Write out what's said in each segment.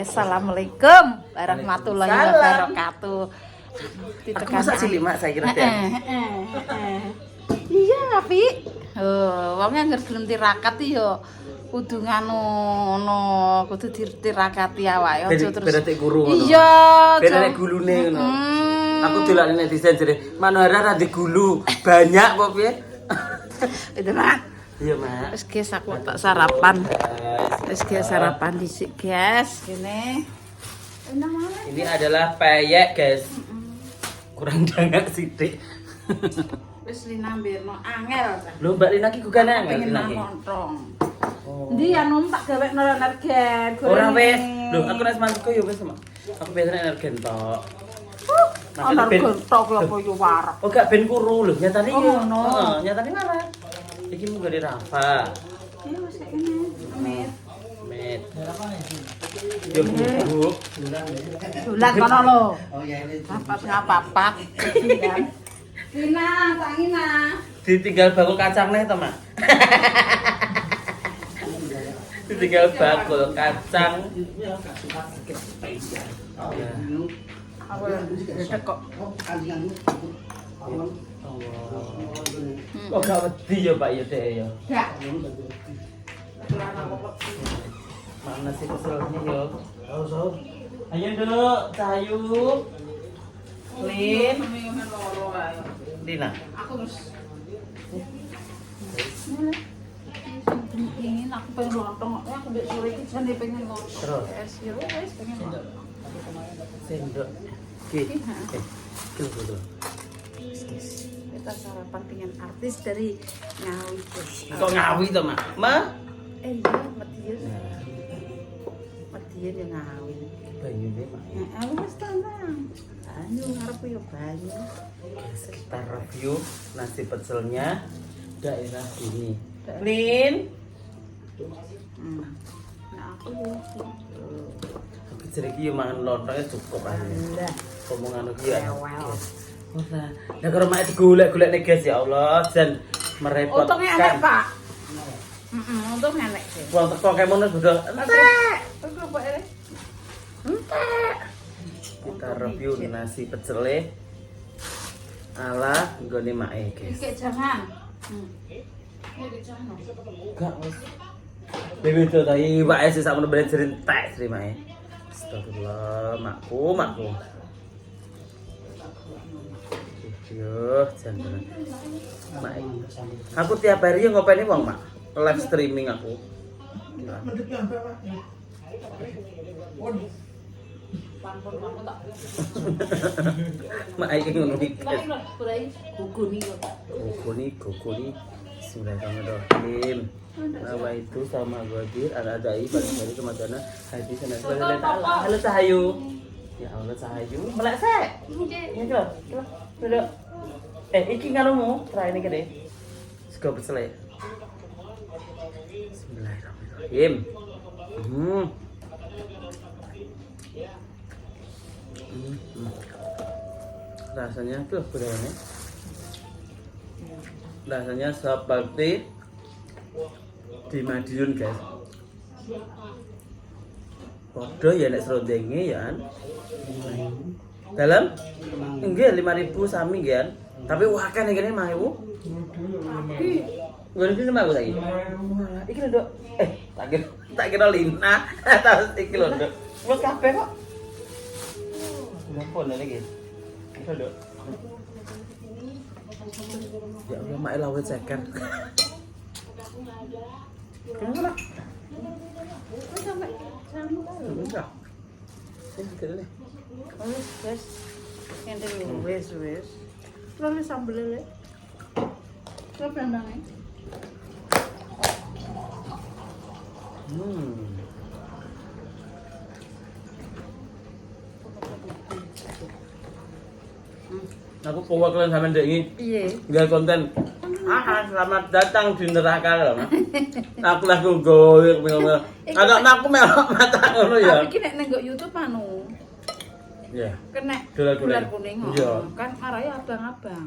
Assalamualaikum warahmatullahi wabarakatuh. Aku masak cilik mak saya kira. Iya, Pi. Wong anggere gelem tirakat yo kudu ngono, kudu dirakati awake aja terus. Berarti guru ngono. Iya. Berarti gulune ngono. Aku delok netizen jare, "Manohara ra di gulu, banyak kok piye?" Itu Mak. Iya, Mak. Wis guys aku tak sarapan. Wis guys sarapan dhisik, guys. Kene. Ini adalah peyek, guys. Kurang dangak sithik. Wis linambirno angel. Lho, Mbak Lina ki gugane angel Pengen lagi. nonton. Ndi anu tak gawekno energen. Ora wis. Lho, aku nek mantu yo wis, Mak. Aku biasane energen tok. Ana gontok ya apa yo warek. Oh, gak ben kuru lho, nyatane Oh, yo. ngono. Heeh, nyatane malah. Iki mung gede Rafa. Ya wis kene. Amit. Met. Yo bubuk. Dolan kono lho. Oh iya ini. Apa-apa. Ina, tak Ina. Ditinggal bakul kacang nih, Mak. Ditinggal bakul kacang. Aku dedek kok. Oh, gak wedi ya, Pak ya Dek ya. Gak. Mana sih keselnya ya? Ayo Dok, Cahayu. Lin. Dina. Aku terus ingin aku pengen lontong, aku mbek sore iki jane pengen lontong. Terus? Es yo wis pengen lontong. Sendok. Ki. Ki dulu. Kita sarapan dengan artis dari Ngawi. Kok Ngawi to, Mak? Ma? Iya, Madiun. Madiun yang Ngawi. Banyu deh, Mak. Aku wis tenang. Banyu ngarep yo banyu. Kita review nasi pecelnya daerah ini. Lin. Nah, aku yo. Tapi jadi ki mangan lontongnya cukup aja. Lah, Omongan iki ya. Well. Ora. Lah karo mak digolek-golek nih guys ya Allah, jan merepotkan. Untungnya enak, Pak. Untung enak sih. Wong teko kayak ngono sudah. Entek. Tunggu Pak ini. Entek. Kita review nasi pecele ala nggone mae guys. Iki jangan. Iki jangan. Gak wis. Dewe to ta iki wae sih sakmono belajar entek sri mae. Astagfirullah, makku. Yo, jangan. Mak. Aku tiap hari yo ngopeni wong, Mak. Live streaming aku. Mak iki ngono iki. Guguni. Bismillahirrahmanirrahim. Nama itu sama Ghadir Al-Adai balik dari Kemadana Haji Sana. Halo Cahayu. Ya Allah Cahayu, melek sek. Ini kira. Duduk. Iki ngarumu, terakhir ini gede. Sego pecel. Bismillahirrahmanirrahim. Rasanya tuh bedanya. Rasanya seperti di Madiun, guys. Podo ya nek serondenge ya. Dalam enggak 5.000 sami kan. Tapi wakan iki kene 5.000. Ngene iki 5.000 lagi. Iki lho, Dok. Tak kira Lina. Terus iki lho, Dok. Wes kabeh kok. Ngopo iki? Iki, Dok. Ya Allah, mak lawet ceker. Kenapa? Enggak. Ini kene. Wes. Ente wes. Lalu sambel lele. Coba nang. Aku bawa kalian sama Dek ini. Iya. Biar konten. Selamat datang di neraka lho. Aku lagi goyek ngono. Agak aku melok mata ngono ya. Tapi nek nang YouTube anu. Iya. Kena Dolar dolar kuning. Iya. Kan arahnya abang-abang.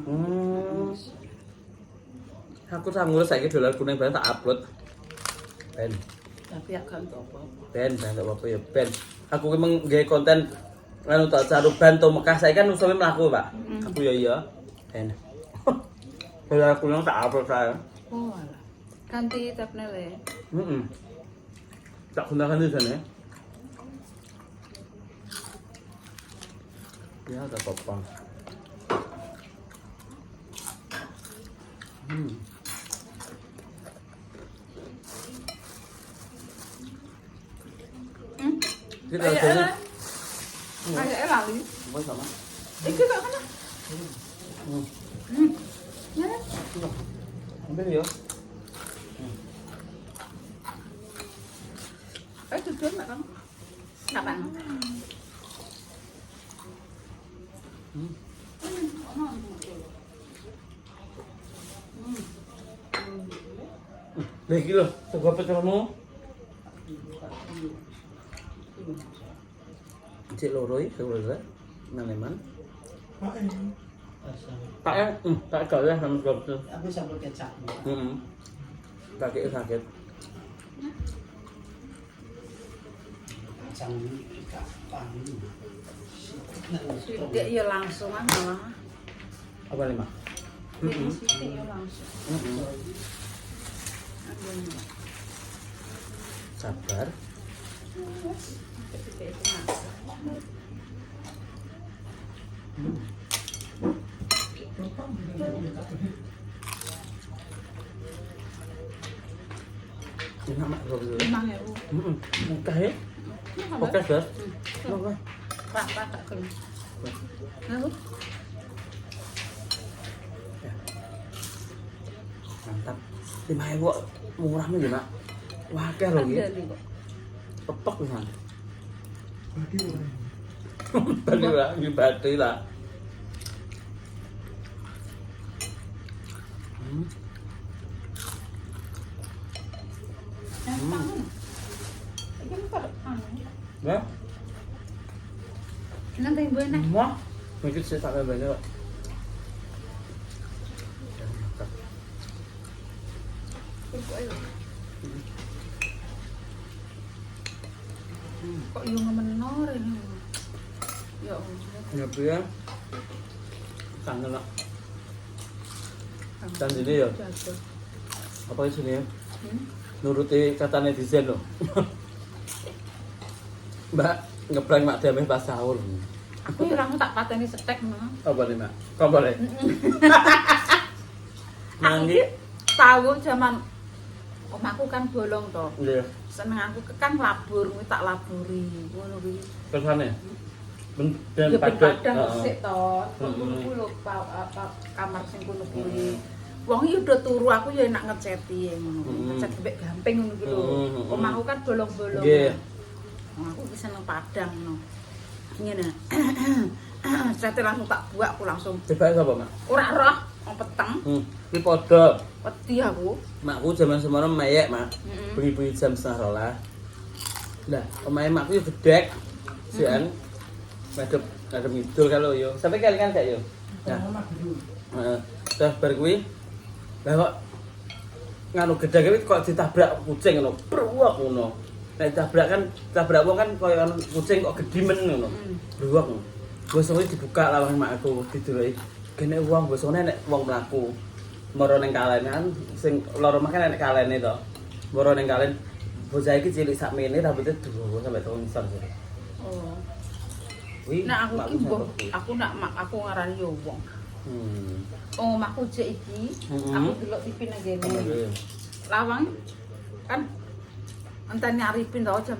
Aku sanggup saiki dolar kuning bareng tak upload. Ben. Tapi agak apa-apa. Ben, enggak apa-apa ya Ben. aku ki nggawe konten anu tak caruban to Mekah saiki kan usome mlaku, Pak. Aku ya iya. Enak. Kalau aku yang tak upload saya. Oh, alah. Ganti tabnya le. Tak gunakan di sana. Ya, ada popang. Kita Kayak kayak lali. Apa sama? Iki kok kana? Ya. Ambil ya. Duduk nak kan? Kapan? Lagi loh, tunggu apa cakamu? Cik loroi, sebenarnya, naneman. Tak kau lah sama kau tu. Aku sambal kecap. Sakit sakit. Kacang kapan? Sidik ya langsung malah. Apa lima? Sidik ya langsung. Sabar. Sidik itu masak. Enak mak kau dulu. 5.000. Mudah ya? Oke sir. Oke. Pak tak kelih. Lalu Mantap. 5.000 murah nih mak. Wah keh loh ya. Tepok nih kan. Tadi lah, di bateri lah. Ya? nanti ibu enak. Wah, mungkin saya tak ada banyak. Kok yung menor ini? Ya Allah. Ya bu ya. Kangen lah. Dan ini ya. Apa sini ya? Nuruti kata netizen loh. Mbak ngeprank mak demeh pas sahur. Aku langsung tak pateni setek mah. Apa nih mak? Kau boleh? Aku tahu zaman omahku kan bolong toh. Iya. Seneng aku kan labur, kuwi tak laburi. Ngono kuwi. Kesane. Dan Ya padat. padang resik toh. Kuwi lho kamar sing kono kuwi. Wong iki udah turu aku ya enak ngeceti ngono. Ngecet mbek gamping ngono kuwi lho. Omahku kan bolong-bolong. Nggih. Aku ki seneng padang ngono. Ngene. Cete langsung tak buak aku langsung. Coba sapa mak? Ora roh, wong peteng. Iki padha. Wedi aku. Makku zaman semono meyek mak. Bengi-bengi jam 11:30. Lah, omahe makku yo gedhek. Sian. Madhep ngidul kalau yo. Sampai kelingan gak yo? Nah. Heeh. Terus bar kuwi lah kok nganu gedhek kuwi kok ditabrak kucing ngono. Pruwak ngono. Nek tabrak wong kan koyo anu kucing kok gedimen ngono. Pruwak. Wes kuwi dibuka lawang makku didelok. Kene wong wis nek wong mlaku. Moro ning kalenan sing loro mah kan nek kalene to. Moro ning kalen bocah iki cilik sakmene rambutnya dawa sampe tong ngisor. Oh. Wi. Nah aku ki mbok aku ngarani yo wong. Oh, omahku jek iki, aku delok TV nang kene. Lawang kan enteni Arifin to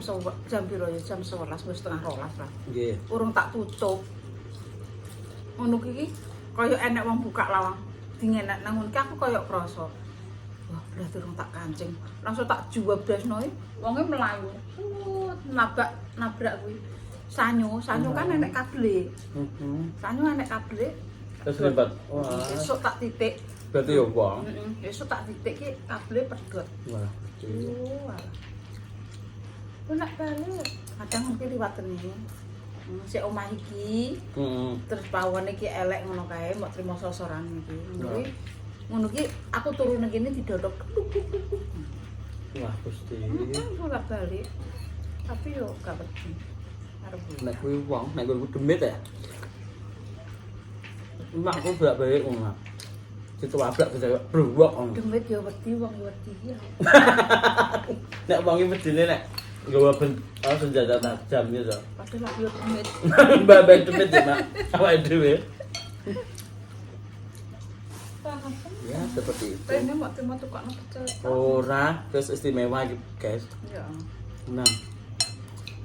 jam piro ya jam 11 wis setengah 12 lah. Nggih. Urung tak tutup. Ngono iki kaya enek wong buka lawang. Dingenek nang ngono aku kaya krasa. Wah, berarti urung tak kancing. Langsung tak juwabresno wonge mlayu. Nabrak kuwi. Sanyo kan enek kabel. Sanyo enek kabel. Terus libat. Wah. Esuk tak titik. Berarti yo wong. Esuk tak titik ki kabel pedhot. Wah. Wah. Enak banget. Kadang mungkin liwaten iki. Sik omah iki. Terus pawon iki elek ngono kae, mbok trimo sosoran iki. Ngono ki aku turu nang kene didodok. Wah, Gusti. Bolak balik. Tapi yo gak wedi. arep gue. Nek kuwi wong, nek kuwi demit ya. Makku gak baik ngono. Situ wablak bisa bruwok ngono. Demit ya wedi wong ya wedi ya. Nek wong iki medine nek nggawa senjata tajam gitu. Padahal aku yo demit. Mbak demit ya, Mak. Awake dhewe. Ya, seperti itu. Ini mau terima tukang pecel. Ora, terus istimewa iki, guys. Ya. Nah,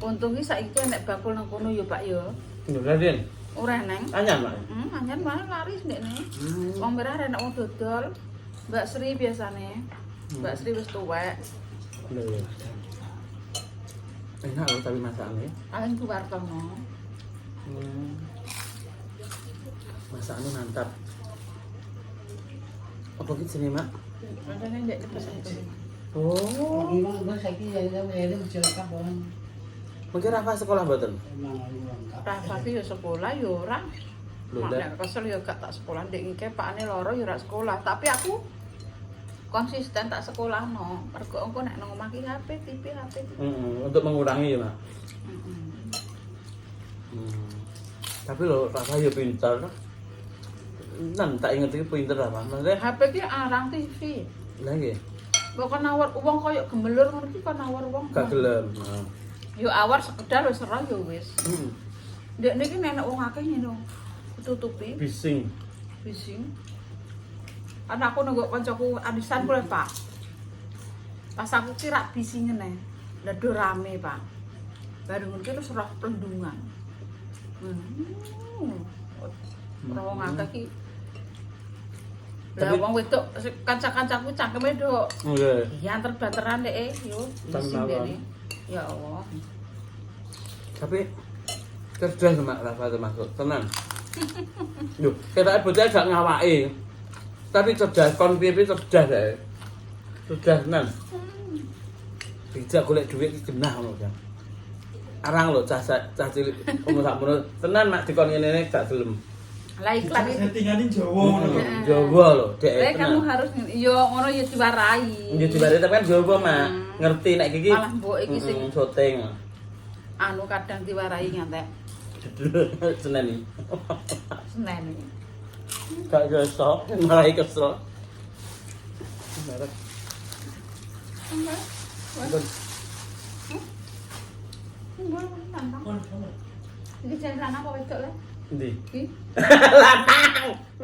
Untungnya saiki nek bakul nang kono yo Pak yo. bener Din. Ora neng. Anyar, Mak. Anjan malah laris ndekne. Wong merah enak wong dodol. Mbak Sri biasane. Mbak Sri wis tuwek. Lho ya. Enak loh tapi masakannya. Paling ku wartono. Masakannya mantap. Apa gitu sih, Mak? Rasane ndek pesen itu. Oh. Memang gue saiki ya ini mencelaka orang. Mungkin Rafa sekolah mboten? Memang lengkap. Rafa ki yo sekolah yo ora. Lho, Mak Dak. nek kesel yo gak tak sekolah ndek ngke pakane loro yo ora sekolah, tapi aku konsisten tak sekolahno. Mergo engko nek nang omah ki HP, TV. Untuk mengurangi ya, Mak. Tapi lo Rafa ya pintar. Nan tak inget iki pinter apa? Maksudnya HP ki arang TV. lah nggih. Kok nawar wong koyo gemelur ngono ki kok nawar wong. Gak gelem. Nah. Yo awar sekedar wis ora yo wis. Hmm. Ndek niki nek wong akeh ngene. Tutupi Bising. bising. Ana aku nunggu kancaku arisan kule, Pak. Pas aku kira bising ngene. Lah do rame, Pak. Baru ngono ki terus roh plendungan. Ora wong akeh ki. Lah Tapi- wong wedok kanca-kancaku cangkeme do. Nggih. Ya antar-banteran dek yo. Bising Tambah. dene. Ya Allah. Tapi cerdas Mak Rafa termasuk. Tenang. Yo, kita bocah gak ngawaki. Tapi cerdas, kon piye cerdas ae. Cerdas tenan. Bijak golek dhuwit iki genah ngono kan. Arang lho cah cilik umur sakmono. Tenan Mak dikon ngene gak gelem. Lah iklan itu. Settinganin Jawa ngono lho. Jawa lho, Dek. Lah kamu harus yo ngono yo diwarai. Ya dibare tapi kan Jawa Mak. Ngerti nek iki. Malah mbok iki sing syuting. anu kadang diwarai ngantek Senen iki. Senen iki. Gak iso, malah kesel. Merek. Ampun. Iki jan lanang apa wedok le? Endi? Iki.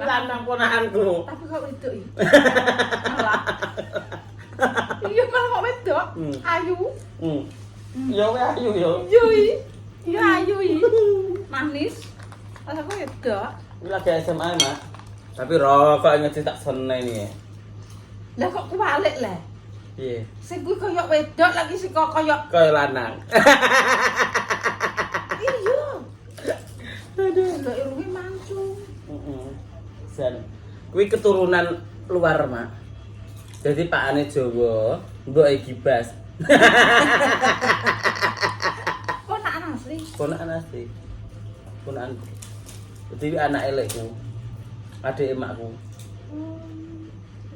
Lanang ponakanku. Tapi kok wedok iki? Alah. Iya malah kok wedok. Ayu. Ya wae ayu yo. Yo iki. Ya ayu iki. Manis. Masa kok wedok? Ini lagi SMA, Mak. Tapi rokok ngeci tak seneng iki. Lah kok kebalik le? Piye? Sing kuwi koyo wedok lagi sing kok koyo Kaya lanang. iya. Aduh, enggak irunge mancung. Sen. Kuwi keturunan luar, Mak. Jadi pakane Jawa, mbok Gibas. Kok nak asli? Ponakan asli. Ponakan. Jadi anak elekku. Adik emakku.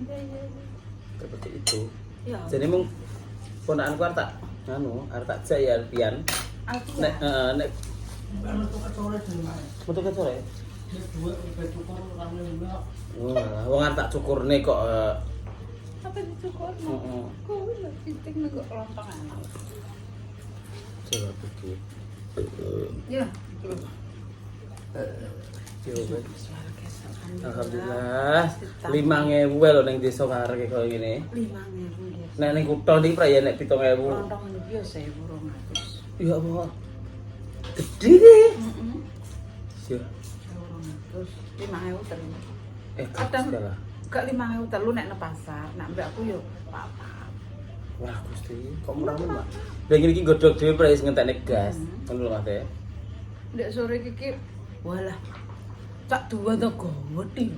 Iya. Seperti itu. Ya. Jadi mung ponakanku arep tak arep tak jak ya Alfian. Aku Nek nek Baru tuh ketore dhewe. metu ke sore. Wis duwe cukur rame lho. Oh, wong arep tak cukurne kok apa dicukur? heeh. Kuwi lho titik nek kelontong anak. Coba pikir. Ya. Coba. Alhamdulillah. 5.000 lho ning desa karek koyo ngene. 5.000 ya. Nek ning kutho iki praye nek 7.000. Kelontong iki ya 1.200. Ya apa? Gede deh. Heeh. Sih. 1.200. 5.000 terus. Kadang segala. Gak 5.000 telu nek nang pasar. Nak mbakku yo papat. Wah, Gusti, kok murah Mak. Lah ngene iki godhog dhewe praye sing ngentekne gas. Ngono lho Mas. Ndek sore iki walah. Cak dua to gowedi.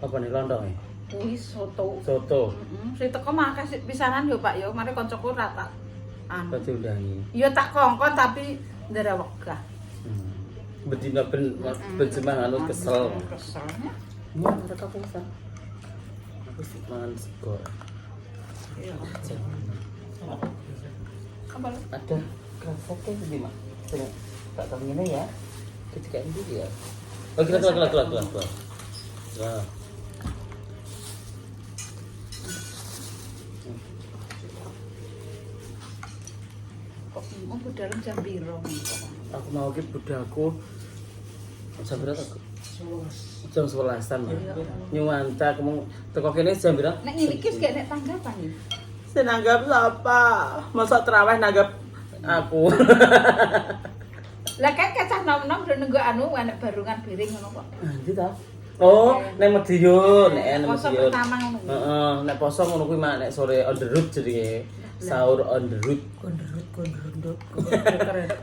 Apa nih lontong e? Kuwi soto. Soto. Sing teko makan pisanan yo Pak yo, mari kancaku rata. Anu. Berarti undangi. Yo tak kongkon tapi ndara wegah. Bedina ben benjemah anu kesel. Keselnya. Iya, mereka pesan. Aku sih mangan sego. Iya. Apa lu? Ada kerasnya di Mak. Tak tahu ngene ya. Ketika ini dia. Oh, keluar. Nah. Kok mau dalam jam piro? Aku mau ke budalku. Jam berapa aku? Jam 11-an. Nyuwanta aku mau teko kene jam berapa? Nek ngene iki gak nek tanggapan iki. Saya nanggap apa? Masa terawih nanggap aku. Lah kan kacah nom-nom do nunggu anu enek barungan piring ngono kok. Nanti ta? Oh, nek Madiun, nek Poso Madiun. pertama ngono. Heeh, nek poso ngono kuwi mah nek sore on the road jenenge. Sahur on the road. Gondrut.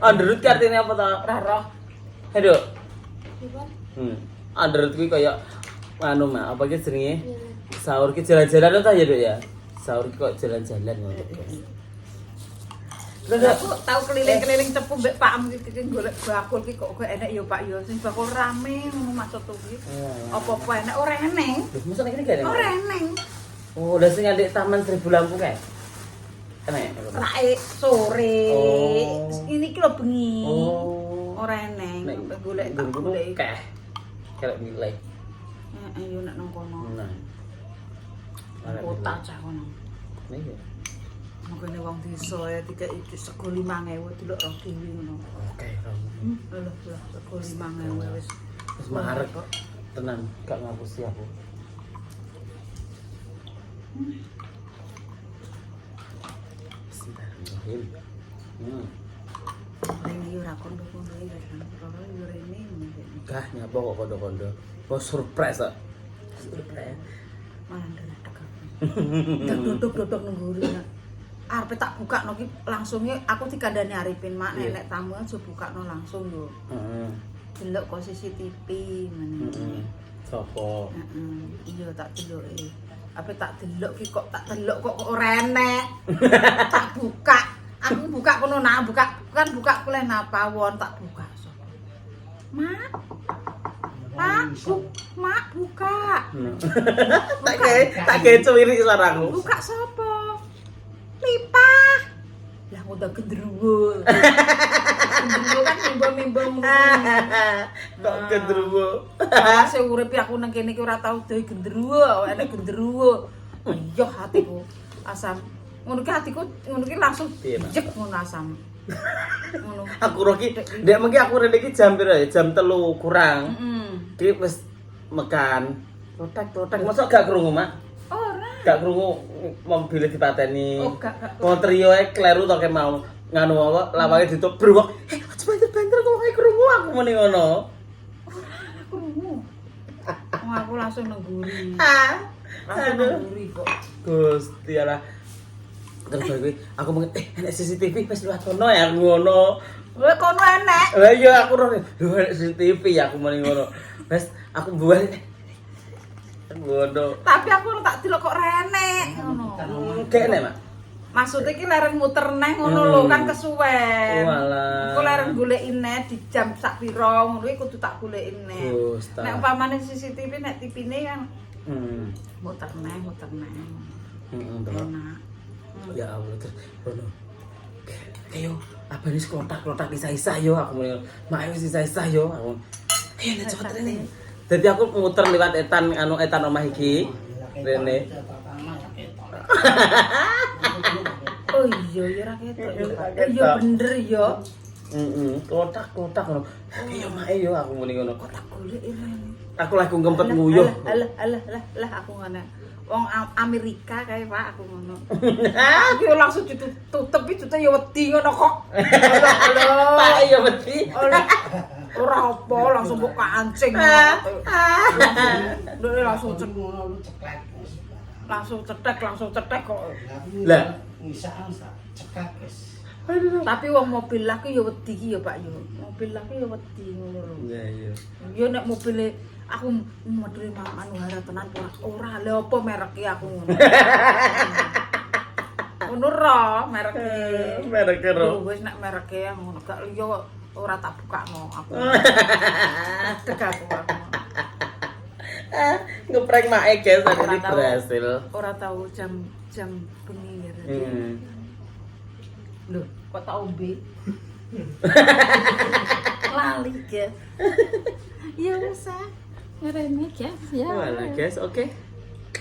On the road ki artinya apa ta? Ora roh. Aduh. On the road kuwi kaya anu mah, apa ki jenenge? Sahur ki jalan-jalan ta ya, Dok ya? Sahur ki kok jalan-jalan ngono. Aku tau keliling-keliling cepu mbek Pak Am iki golek bakul ki kok enek ya Pak ya sing bakul rame ngono maksud kuwi. Apa-apa enek ora eneng. Masa nek iki gak Ora eneng. Oh, lha sing ndek Taman Seribu Lampu kae. Enek. Rae sore. Oh. Ini ki lho bengi. Oh. Ora eneng. Nek Golek tak golek. kae. Kelek nilai. Heeh yo nek nang kono. Nah. Kota cah kono. Iya. Makane wong desa ya tiga itu sego 5.000 delok ro kiwi ngono. Oke, Lho sego 5.000 wis wis marek kok. Tenan, gak ngapusi aku. Bismillahirrahmanirrahim. Rene yo ora kondo-kondo ya kan. Ora yo rene ngono. Gah nyapa kok kondo-kondo. Oh surprise kok. Surprise. Malah ndelok tegak. Dodok-dodok nang nguri. Arepe tak bukakno ki langsungnya aku dikandani Arifin mak nek tamu aja bukakno langsung yo. Heeh. Delok kok CCTV meneh. Sopo? Heeh. Iya tak deloke. Ape tak delok ki kok tak delok kok ora enek. Tak buka. Aku buka kono nak buka kan buka kulen pawon tak buka. Mak. Mak buka. Tak kayak cuwiri suaraku. Buka sapa? Lipah. Lah udah gendruwo. Gendruwo kan mimbang-mimbang. Kok gendruwo. Sing urip aku nang kene iki ora tau dhewe gendruwo, enek gendruwo. Iya hatiku asam. Ngono ki hatiku ngono ki langsung jek ngono asam. Ngono. Aku roki ndek mengki aku rene iki jam piro ya? Jam 3 kurang. Ki wis mekan. Totek. Mosok gak krungu, Mak? Ora. Gak krungu mobil dipateni. Oh, gak. Wong trio e kleru to ke mau nganu apa lawange ditutup bruk. Aja banter kok kae krungu aku muni ngono. Krungu. Wong aku langsung nengguri. Langsung Aduh. nengguri kok. Gusti Allah. Terus kuwi aku mung enek CCTV wis liwat kono ya ngono. Lha kono enek. Lah iya aku roh enek CCTV ya aku muni ngono. Wes aku buat ngono. Tapi aku tak delok kok renek ngono. Kene, Mak. Maksudnya ki leren muter neh ngono lho kan kesuwen. Walah. Aku leren goleki neh di jam sak pira ngono iki kudu tak goleki neh. Gusta. Nek umpamane CCTV nek TV-ne kan Hmm. muter neh. Terus. Enak. Ya Allah terus ngono. Ayo, apa nih klotak-klotak isa-isa yo aku mau. Mak wis isa-isa yo aku. Ayo nek cepet rene. Dadi aku muter liwat etan omah iki. Rene. Oh iya ya ra ketok ya. Iya bener ya. Klotak-klotak ngono. Ayo mak yo aku muni ngono. Kok tak goleki rene. Aku lagi ngempet nguyuh. Alah aku ngono. Wong Amerika kae Pak aku ngono. Aku yo langsung ditutup iki ya wedi ngono kok. Pak yo wedi. Ora apa langsung mbok kancing. Langsung cetek kok. Lah. Cekak wis. Tapi wong mobil lah ki ya wedi ki ya Pak yo. Mobil lah ki ya wedi ngono lho. Iya iya. Yo nek mobile aku medhe anu hara tenan ora lha apa mereke aku ngono. Ngono ro mereke. Mereke ro. Wis nek mereke ngono gak liya ora tak bukakno aku. Tegak aku. Ngeprank mae guys tadi berhasil. Ora tahu jam bengi ya. Lho, kok tak ombe? Lali guys. Ya usah. Remeh guys. Ya. Voilà guys, oke.